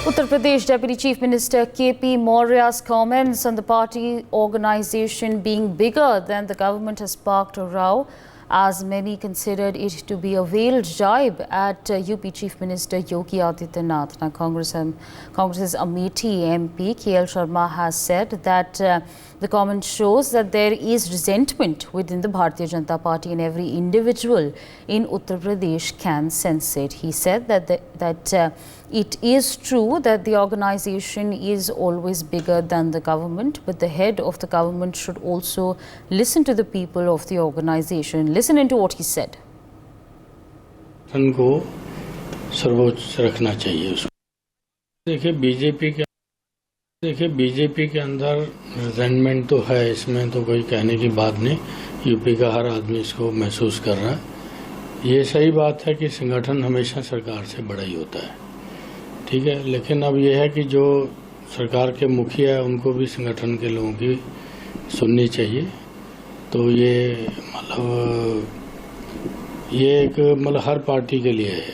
Uttar Pradesh Deputy Chief Minister KP Maurya's comments on the party organisation being bigger than the government has sparked a row, as many considered it to be a veiled jibe at UP Chief Minister Yogi Adityanath. Now, Congress's Amethi MP KL Sharma has said that the comment shows that there is resentment within the Bharatiya Janata Party and every individual in Uttar Pradesh can sense it. He said that it is true that the organisation is always bigger than the government, but the head of the government should also listen to the people of the organisation. Listen into what he said. को सर्वोच्च रखना चाहिए उसको। देखिए BJP के अंदर resentment तो है, इसमें तो कोई कहने की बात नहीं। यूपी का हर आदमी इसको महसूस कर रहा है। ये सही बात है कि संगठन हमेशा सरकार से बड़ा ही होता है, ठीक है, लेकिन अब यह है कि जो सरकार के मुखिया है उनको भी संगठन के लोगों की सुननी चाहिए। तो ये एक हर पार्टी के लिए है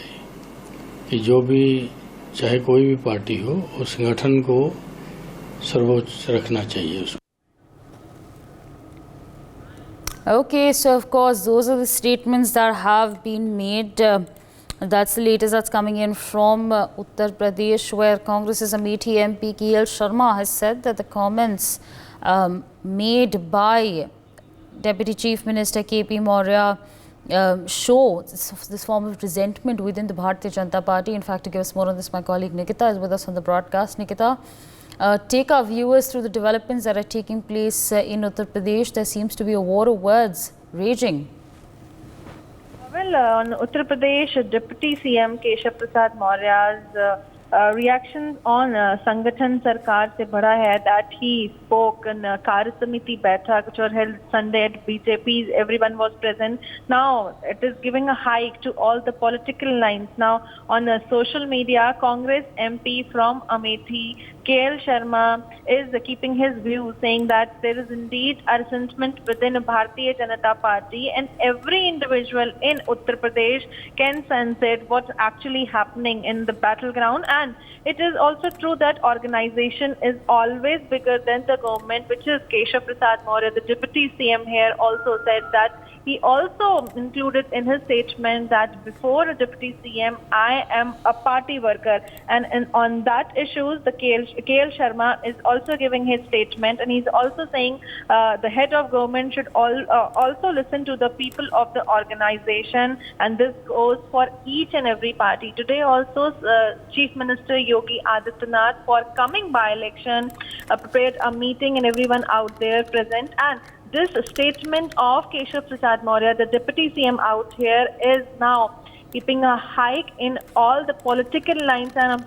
कि जो भी चाहे कोई भी पार्टी हो, उस संगठन को सर्वोच्च रखना चाहिए उसको। Okay, so of course those are the statements that have been made. That's the latest that's coming in from Uttar Pradesh, where Congress's Amethi MP KL Sharma has said that the comments made by Deputy Chief Minister KP Maurya show this form of resentment within the Bharatiya Janata Party. In fact, to give us more on this, my colleague Nikita is with us on the broadcast. Nikita, take our viewers through the developments that are taking place in Uttar Pradesh. There seems to be a war of words raging. Well, on Uttar Pradesh, Deputy CM Keshav Prasad Maurya's reactions on Sangathan Sarkar se bada hai that he spoke in Karya Samiti Baithak which was held Sunday at BJP. Everyone was present. Now it is giving a hike to all the political lines. Now on social media, Congress MP from Amethi KL Sharma is keeping his view, saying that there is indeed a resentment within Bharatiya Janata Party and every individual in Uttar Pradesh can sense it, what's actually happening in the battleground. And it is also true that organization is always bigger than the government, which is Keshav Prasad Maurya, the Deputy CM here, also said that. He also included in his statement that before a Deputy CM, I am a party worker. And on that issues, the KL Sharma is also giving his statement, and he's also saying the head of government should also listen to the people of the organization, and this goes for each and every party. Today also, Chief Minister Yogi Adityanath, for coming by-election, prepared a meeting and everyone out there present. And this statement of Keshav Prasad Maurya, the Deputy CM out here, is now keeping a hike in all the political lines, and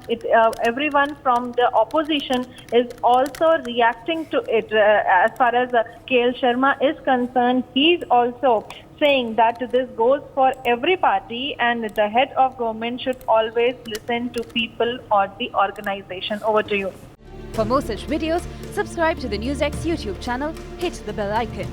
everyone from the opposition is also reacting to it. As far as KL Sharma is concerned, he's also saying that this goes for every party and the head of government should always listen to people or the organization. Over to you. For more such videos, subscribe to the NewsX YouTube channel, hit the bell icon.